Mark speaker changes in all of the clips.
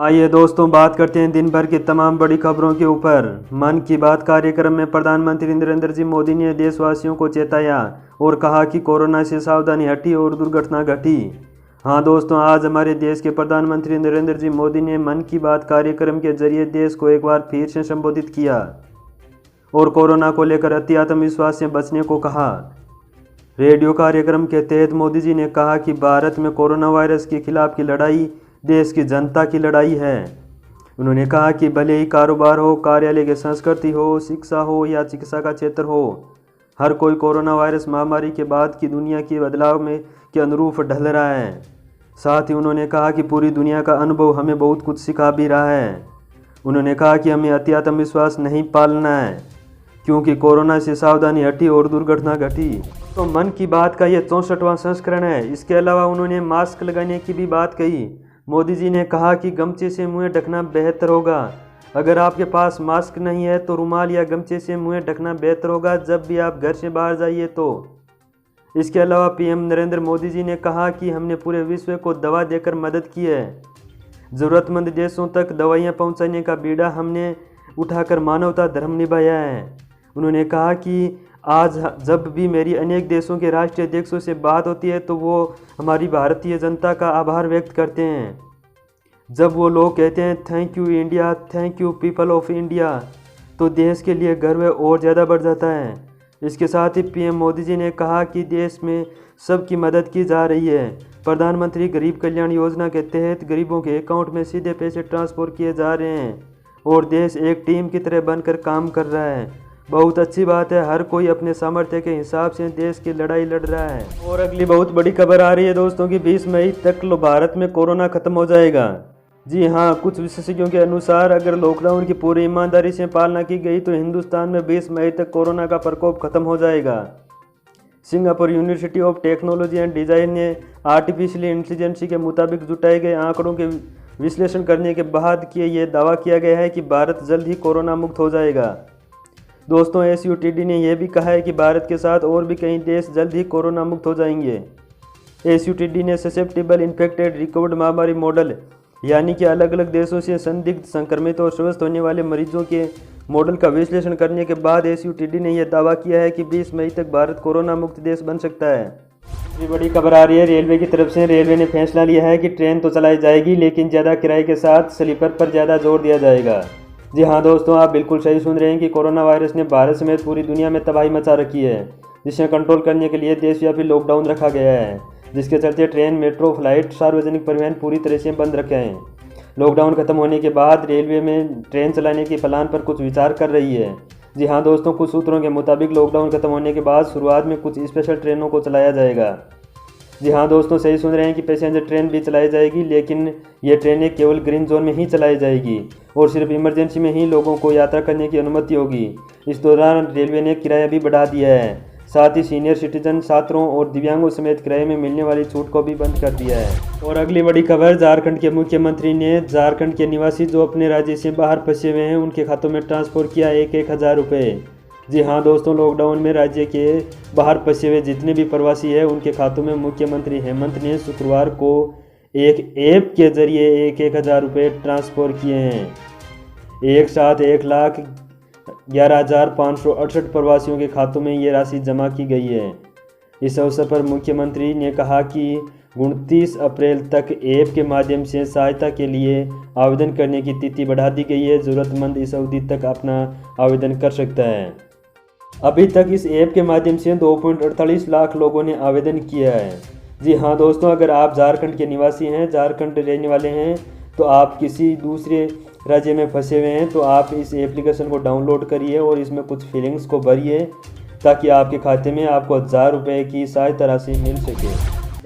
Speaker 1: आइए दोस्तों, बात करते हैं दिन भर की तमाम बड़ी खबरों के ऊपर। मन की बात कार्यक्रम में प्रधानमंत्री नरेंद्र जी मोदी ने देशवासियों को चेताया और कहा कि कोरोना से सावधानी हटी और दुर्घटना घटी। हाँ दोस्तों, आज हमारे देश के प्रधानमंत्री नरेंद्र जी मोदी ने मन की बात कार्यक्रम के जरिए देश को एक बार फिर से संबोधित किया और कोरोना को लेकर अति आत्मविश्वास से बचने को कहा। रेडियो कार्यक्रम के तहत मोदी जी ने कहा कि भारत में कोरोना वायरस के खिलाफ की लड़ाई देश की जनता की लड़ाई है। उन्होंने कहा कि भले ही कारोबार हो, कार्यालय की संस्कृति हो, शिक्षा हो या चिकित्सा का क्षेत्र हो, हर कोई कोरोना वायरस महामारी के बाद की दुनिया के बदलाव में के अनुरूप ढल रहा है। साथ ही उन्होंने कहा कि पूरी दुनिया का अनुभव हमें बहुत कुछ सिखा भी रहा है। उन्होंने कहा कि हमें अति आत्मविश्वास नहीं पालना है, क्योंकि कोरोना से सावधानी हटी और दुर्घटना घटी। तो मन की बात का यह 64वां संस्करण है। इसके अलावा उन्होंने मास्क लगाने की भी बात कही। मोदी जी ने कहा कि गमछे से मुंह ढकना बेहतर होगा। अगर आपके पास मास्क नहीं है तो रुमाल या गमछे से मुंह ढकना बेहतर होगा जब भी आप घर से बाहर जाइए तो। इसके अलावा पीएम नरेंद्र मोदी जी ने कहा कि हमने पूरे विश्व को दवा देकर मदद की है। ज़रूरतमंद देशों तक दवाइयाँ पहुँचाने का बीड़ा हमने उठाकर मानवता धर्म निभाया है। उन्होंने कहा कि आज जब भी मेरी अनेक देशों के राष्ट्रीय अध्यक्षों से बात होती है तो वो हमारी भारतीय जनता का आभार व्यक्त करते हैं। जब वो लोग कहते हैं thank you India, thank you people of India, तो देश के लिए गर्व और ज़्यादा बढ़ जाता है। इसके साथ ही पीएम मोदी जी ने कहा कि देश में सबकी मदद की जा रही है। प्रधानमंत्री गरीब कल्याण योजना के तहत गरीबों के अकाउंट में सीधे पैसे ट्रांसफ़र किए जा रहे हैं और देश एक टीम की तरह बनकर काम कर रहा है। बहुत अच्छी बात है, हर कोई अपने सामर्थ्य के हिसाब से देश की लड़ाई लड़ रहा है। और अगली बहुत बड़ी खबर आ रही है दोस्तों कि 20 मई तक भारत में कोरोना खत्म हो जाएगा। जी हाँ, कुछ विशेषज्ञों के अनुसार अगर लॉकडाउन की पूरी ईमानदारी से पालना की गई तो हिंदुस्तान में 20 मई तक कोरोना का प्रकोप खत्म हो जाएगा। Singapore university of technology and design ने आर्टिफिशियल इंटेलिजेंस के मुताबिक जुटाए गए आंकड़ों के विश्लेषण करने के बाद ये दावा किया गया है कि भारत जल्द ही कोरोना मुक्त हो जाएगा। दोस्तों, एसयूटीडी ने यह भी कहा है कि भारत के साथ और भी कई देश जल्द ही कोरोना मुक्त हो जाएंगे। एसयूटीडी ने ससेप्टेबल इन्फेक्टेड रिकवर्ड महामारी मॉडल यानी कि अलग अलग देशों से संदिग्ध संक्रमित और स्वस्थ होने वाले मरीजों के मॉडल का विश्लेषण करने के बाद एसयूटीडी ने यह दावा किया है कि 20 मई तक भारत कोरोना मुक्त देश बन सकता है। ये बड़ी खबर आ रही है रेलवे की तरफ से। रेलवे ने फैसला लिया है कि ट्रेन तो चलाई जाएगी लेकिन ज़्यादा किराए के साथ स्लीपर पर ज़्यादा जोर दिया जाएगा। जी हाँ दोस्तों, आप बिल्कुल सही सुन रहे हैं कि कोरोना वायरस ने भारत समेत पूरी दुनिया में तबाही मचा रखी है, जिसे कंट्रोल करने के लिए देशव्यापी लॉकडाउन रखा गया है, जिसके चलते ट्रेन, मेट्रो, फ्लाइट, सार्वजनिक परिवहन पूरी तरह से बंद रखे हैं। लॉकडाउन खत्म होने के बाद रेलवे में ट्रेन चलाने के प्लान पर कुछ विचार कर रही है। जी हाँ दोस्तों, कुछ सूत्रों के मुताबिक लॉकडाउन खत्म होने के बाद शुरुआत में कुछ स्पेशल ट्रेनों को चलाया जाएगा। जी हाँ दोस्तों, सही सुन रहे हैं कि पैसेंजर ट्रेन भी चलाई जाएगी, लेकिन ये ट्रेनें केवल ग्रीन जोन में ही चलाई जाएगी और सिर्फ इमरजेंसी में ही लोगों को यात्रा करने की अनुमति होगी। इस दौरान रेलवे ने किराया भी बढ़ा दिया है। साथ ही सीनियर सिटीजन, छात्रों और दिव्यांगों समेत किराए में मिलने वाली छूट को भी बंद कर दिया है। और अगली बड़ी खबर, झारखंड के मुख्यमंत्री ने झारखंड के निवासी जो अपने राज्य से बाहर फंसे हुए हैं उनके खातों में ट्रांसफ़र किया 1,000 रुपये। जी हाँ दोस्तों, लॉकडाउन में राज्य के बाहर फंसे हुए जितने भी प्रवासी हैं उनके खातों में मुख्यमंत्री हेमंत ने शुक्रवार को एक ऐप के जरिए 1,000 रुपये ट्रांसफ़र किए हैं। एक साथ 1,11,568 प्रवासियों के खातों में ये राशि जमा की गई है। इस अवसर पर मुख्यमंत्री ने कहा कि 29 अप्रैल तक ऐप के माध्यम से सहायता के लिए आवेदन करने की तिथि बढ़ा दी गई है। ज़रूरतमंद इस अवधि तक अपना आवेदन कर सकता है। अभी तक इस ऐप के माध्यम से 2.48 लाख लोगों ने आवेदन किया है। जी हाँ दोस्तों, अगर आप झारखंड के निवासी हैं, झारखंड रहने वाले हैं, तो आप किसी दूसरे राज्य में फंसे हुए हैं तो आप इस एप्लीकेशन को डाउनलोड करिए और इसमें कुछ फीलिंग्स को भरिए ताकि आपके खाते में आपको 1,000 रुपये की सहायता राशि मिल सके।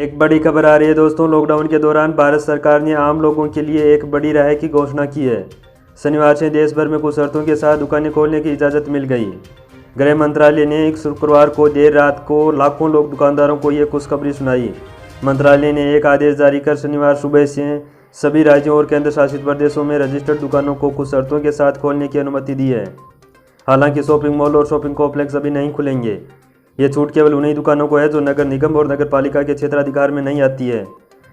Speaker 1: एक बड़ी खबर आ रही है दोस्तों, लॉकडाउन के दौरान भारत सरकार ने आम लोगों के लिए एक बड़ी राहत की घोषणा की है। शनिवार से देश भर में कुछ शर्तों के साथ दुकानें खोलने की इजाज़त मिल गई। गृह मंत्रालय ने एक शुक्रवार को देर रात को लाखों लोग दुकानदारों को ये खुशखबरी सुनाई। मंत्रालय ने एक आदेश जारी कर शनिवार सुबह से सभी राज्यों और केंद्र शासित प्रदेशों में रजिस्टर्ड दुकानों को कुछ शर्तों के साथ खोलने की अनुमति दी है। हालांकि शॉपिंग मॉल और शॉपिंग कॉम्प्लेक्स अभी नहीं खुलेंगे। ये छूट केवल उन्हीं दुकानों को है जो नगर निगम और नगर पालिका के क्षेत्राधिकार में नहीं आती है।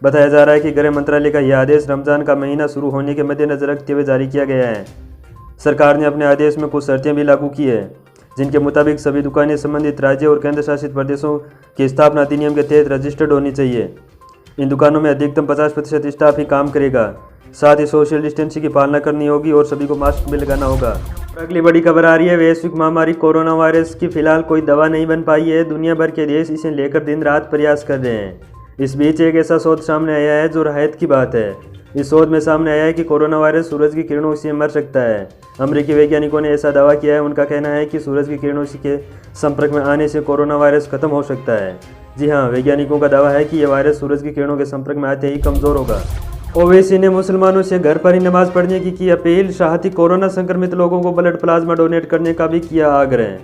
Speaker 1: बताया जा रहा है कि गृह मंत्रालय का यह आदेश रमज़ान का महीना शुरू होने के मद्देनजर रखते हुए जारी किया गया है। सरकार ने अपने आदेश में कुछ शर्तें भी लागू की है, जिनके मुताबिक सभी दुकानें संबंधित राज्य और केंद्र शासित प्रदेशों की स्थापना अधिनियम के तहत रजिस्टर्ड होनी चाहिए। इन दुकानों में अधिकतम 50% स्टाफ ही काम करेगा। साथ ही सोशल डिस्टेंसिंग की पालना करनी होगी और सभी को मास्क भी लगाना होगा। अगली बड़ी खबर आ रही है, वैश्विक महामारी कोरोना वायरस की फिलहाल कोई दवा नहीं बन पाई है। दुनिया भर के देश इसे लेकर दिन रात प्रयास कर रहे हैं। इस बीच एक ऐसा शोध सामने आया है जो राहत की बात है। इस शोध में सामने आया है कि कोरोना वायरस सूरज की किरणों से मर सकता है। अमेरिकी वैज्ञानिकों ने ऐसा दावा किया है। उनका कहना है कि सूरज की किरणों के संपर्क में आने से कोरोना वायरस खत्म हो सकता है। जी हाँ, वैज्ञानिकों का दावा है कि यह वायरस सूरज की किरणों के संपर्क में आते ही कमज़ोर होगा। ओवैसी ने मुसलमानों से घर पर ही नमाज पढ़ने की अपील। साथ ही कोरोना संक्रमित लोगों को ब्लड प्लाज्मा डोनेट करने का भी किया आग्रह।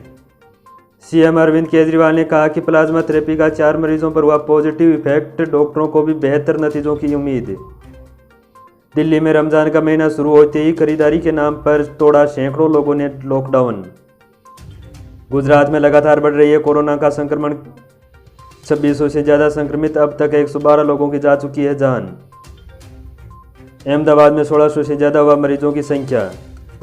Speaker 1: सीएम अरविंद केजरीवाल ने कहा कि प्लाज्मा थेरेपी का 4 मरीजों पर हुआ पॉजिटिव इफेक्ट, डॉक्टरों को भी बेहतर नतीजों की उम्मीद। दिल्ली में रमज़ान का महीना शुरू होते ही खरीदारी के नाम पर तोड़ा सैकड़ों लोगों ने लॉकडाउन। गुजरात में लगातार बढ़ रही है कोरोना का संक्रमण। 2600 से ज़्यादा संक्रमित, अब तक 112 लोगों की जा चुकी है जान। अहमदाबाद में 1600 से ज़्यादा हुआ मरीजों की संख्या।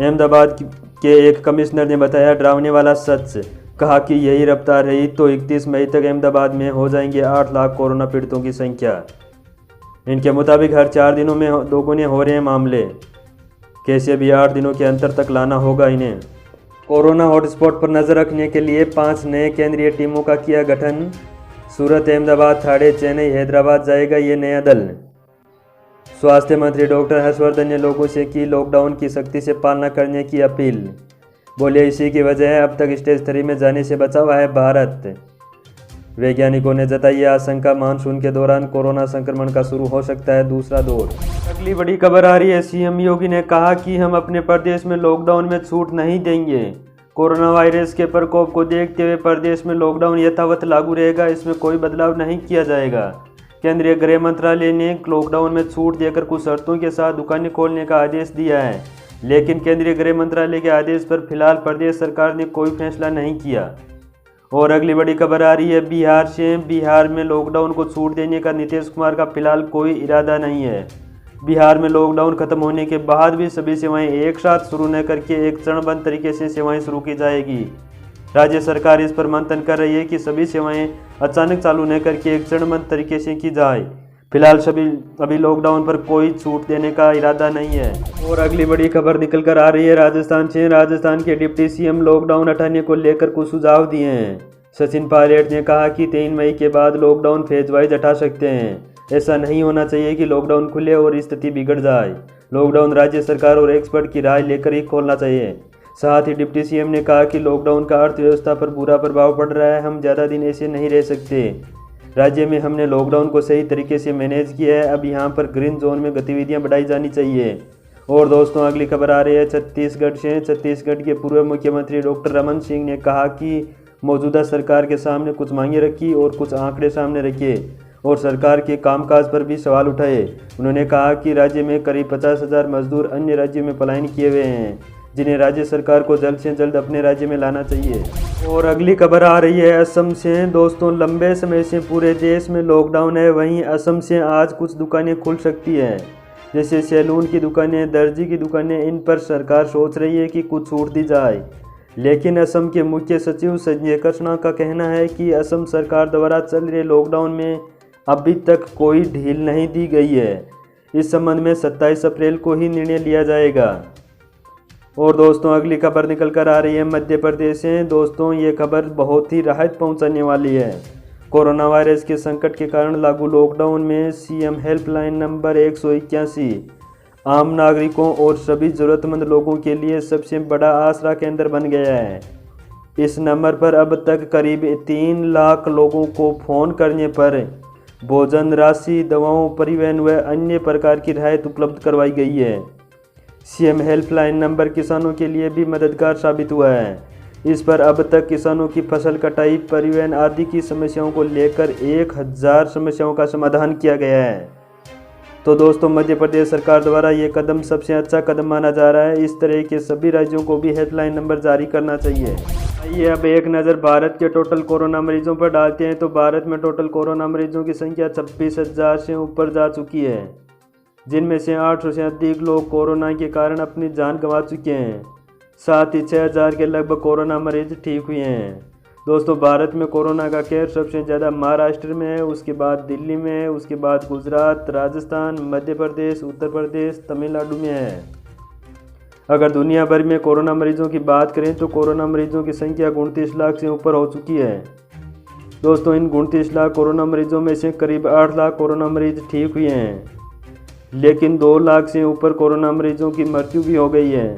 Speaker 1: अहमदाबाद के एक कमिश्नर ने बताया डरावने वाला सच, कहा कि यही रफ्तार रही तो 31 मई तक अहमदाबाद में हो जाएंगे 8 लाख कोरोना पीड़ितों की संख्या। इनके मुताबिक हर 4 दिनों में दोगुने हो रहे हैं मामले। कैसे भी 8 दिनों के अंतर तक लाना होगा इन्हें। कोरोना हॉटस्पॉट पर नज़र रखने के लिए 5 नए केंद्रीय टीमों का किया गठन। सूरत, अहमदाबाद, ठाणे, चेन्नई, हैदराबाद जाएगा ये नया दल। स्वास्थ्य मंत्री डॉक्टर हर्षवर्धन ने लोगों से की लॉकडाउन की सख्ती से पालना करने की अपील। बोले इसी की वजह है अब तक स्टेज 3 में जाने से बचा हुआ है भारत। वैज्ञानिकों ने जताई आशंका, मानसून के दौरान कोरोना संक्रमण का शुरू हो सकता है दूसरा दौर। अगली बड़ी खबर आ रही है, सीएम योगी ने कहा कि हम अपने प्रदेश में लॉकडाउन में छूट नहीं देंगे। कोरोना वायरस के प्रकोप को देखते हुए प्रदेश में लॉकडाउन यथावत लागू रहेगा, इसमें कोई बदलाव नहीं किया जाएगा। केंद्रीय गृह मंत्रालय ने लॉकडाउन में छूट देकर कुछ शर्तों के साथ दुकानें खोलने का आदेश दिया है, लेकिन केंद्रीय गृह मंत्रालय के आदेश पर फिलहाल प्रदेश सरकार ने कोई फैसला नहीं किया। और अगली बड़ी खबर आ रही है बिहार से। बिहार में लॉकडाउन को छूट देने का नीतीश कुमार का फिलहाल कोई इरादा नहीं है। बिहार में लॉकडाउन खत्म होने के बाद भी सभी सेवाएं एक साथ शुरू न करके एक चरणबद्ध तरीके से सेवाएं शुरू की जाएगी। राज्य सरकार इस पर मंथन कर रही है कि सभी सेवाएं अचानक चालू न करके एक चरणबद्ध तरीके से की जाए। फिलहाल अभी लॉकडाउन पर कोई छूट देने का इरादा नहीं है। और अगली बड़ी खबर निकल कर आ रही है राजस्थान से। राजस्थान के डिप्टी सीएम लॉकडाउन हटाने को लेकर कुछ सुझाव दिए हैं। सचिन पायलट ने कहा कि 3 मई के बाद लॉकडाउन फेज वाइज हटा सकते हैं। ऐसा नहीं होना चाहिए कि लॉकडाउन खुले और स्थिति बिगड़ जाए। लॉकडाउन राज्य सरकार और एक्सपर्ट की राय लेकर ही खोलना चाहिए। साथ ही डिप्टी सीएम ने कहा कि लॉकडाउन का अर्थव्यवस्था पर बुरा प्रभाव पड़ रहा है, हम ज़्यादा दिन ऐसे नहीं रह सकते। राज्य में हमने लॉकडाउन को सही तरीके से मैनेज किया है, अब यहाँ पर ग्रीन जोन में गतिविधियाँ बढ़ाई जानी चाहिए। और दोस्तों अगली खबर आ रही है छत्तीसगढ़ से। छत्तीसगढ़ के पूर्व मुख्यमंत्री डॉक्टर रमन सिंह ने कहा कि मौजूदा सरकार के सामने कुछ मांगे रखी और कुछ आंकड़े सामने रखे और सरकार के कामकाज पर भी सवाल उठाए। उन्होंने कहा कि राज्य में करीब 50,000 मजदूर अन्य राज्यों में पलायन किए हुए हैं, जिन्हें राज्य सरकार को जल्द से जल्द अपने राज्य में लाना चाहिए। और अगली खबर आ रही है असम से। दोस्तों लंबे समय से पूरे देश में लॉकडाउन है, वहीं असम से आज कुछ दुकानें खुल सकती हैं, जैसे सैलून की दुकानें, दर्जी की दुकानें। इन पर सरकार सोच रही है कि कुछ छूट दी जाए, लेकिन असम के मुख्य सचिव संजय कृष्णा का कहना है कि असम सरकार द्वारा चल रहे लॉकडाउन में अभी तक कोई ढील नहीं दी गई है। इस संबंध में 27 अप्रैल को ही निर्णय लिया जाएगा। और दोस्तों अगली खबर निकल कर आ रही है मध्य प्रदेश से। दोस्तों ये खबर बहुत ही राहत पहुंचाने वाली है। कोरोना वायरस के संकट के कारण लागू लॉकडाउन में सीएम हेल्पलाइन नंबर 181 आम नागरिकों और सभी ज़रूरतमंद लोगों के लिए सबसे बड़ा आसरा केंद्र बन गया है। इस नंबर पर अब तक करीब 3 लाख लोगों को फ़ोन करने पर भोजन राशि, दवाओं, परिवहन व अन्य प्रकार की रियायत उपलब्ध करवाई गई है। सीएम हेल्पलाइन नंबर किसानों के लिए भी मददगार साबित हुआ है। इस पर अब तक किसानों की फसल कटाई, परिवहन आदि की समस्याओं को लेकर 1000 समस्याओं का समाधान किया गया है। तो दोस्तों मध्य प्रदेश सरकार द्वारा ये कदम सबसे अच्छा कदम माना जा रहा है। इस तरह के सभी राज्यों को भी हेल्पलाइन नंबर जारी करना चाहिए। आइए अब एक नज़र भारत के टोटल कोरोना मरीजों पर डालते हैं। तो भारत में टोटल कोरोना मरीजों की संख्या 26,000 से ऊपर जा चुकी है, जिनमें से 800 से अधिक लोग कोरोना के कारण अपनी जान गंवा चुके हैं। साथ ही 6,000 के लगभग कोरोना मरीज ठीक हुए हैं। दोस्तों, भारत में कोरोना का कहर सबसे ज़्यादा महाराष्ट्र में है, उसके बाद दिल्ली में है, उसके बाद गुजरात, राजस्थान, मध्य प्रदेश, उत्तर प्रदेश, तमिलनाडु में है। अगर दुनिया भर में कोरोना मरीजों की बात करें तो कोरोना मरीजों की संख्या 29 लाख से ऊपर हो चुकी है। दोस्तों, इन 29 लाख कोरोना मरीजों में से करीब 8 लाख कोरोना मरीज ठीक हुए हैं, लेकिन 2 लाख से ऊपर कोरोना मरीजों की मृत्यु भी हो गई है।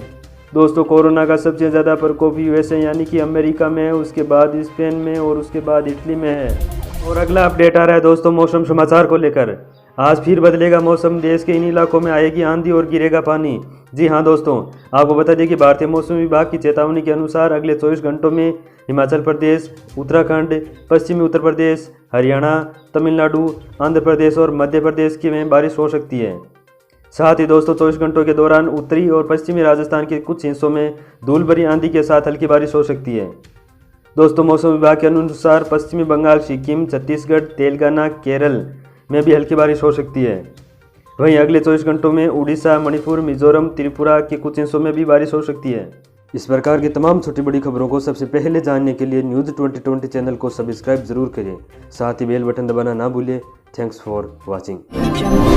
Speaker 1: दोस्तों, कोरोना का सबसे ज़्यादा प्रकोप यूएसए यानी कि अमेरिका में है, उसके बाद स्पेन में और उसके बाद इटली में है। और अगला अपडेट आ रहा है दोस्तों मौसम समाचार को लेकर। आज फिर बदलेगा मौसम, देश के इन इलाकों में आएगी आंधी और गिरेगा पानी। जी हाँ दोस्तों, आपको बता दें कि भारतीय मौसम विभाग की चेतावनी के अनुसार अगले 24 घंटों में हिमाचल प्रदेश, उत्तराखंड, पश्चिमी उत्तर प्रदेश, हरियाणा, तमिलनाडु, आंध्र प्रदेश और मध्य प्रदेश में बारिश हो सकती है। साथ ही दोस्तों 24 घंटों के दौरान उत्तरी और पश्चिमी राजस्थान के कुछ हिस्सों में धूल भरी आंधी के साथ हल्की बारिश हो सकती है। दोस्तों, मौसम विभाग के अनुसार पश्चिमी बंगाल, सिक्किम, छत्तीसगढ़, तेलंगाना, केरल में भी हल्की बारिश हो सकती है। वहीं अगले 24 घंटों में उड़ीसा, मणिपुर, मिजोरम, त्रिपुरा के कुछ हिस्सों में भी बारिश हो सकती है। इस प्रकार की तमाम छोटी बड़ी खबरों को सबसे पहले जानने के लिए न्यूज़ 2020 चैनल को सब्सक्राइब जरूर करें। साथ ही बेल बटन दबाना ना भूलें। Thanks for watching.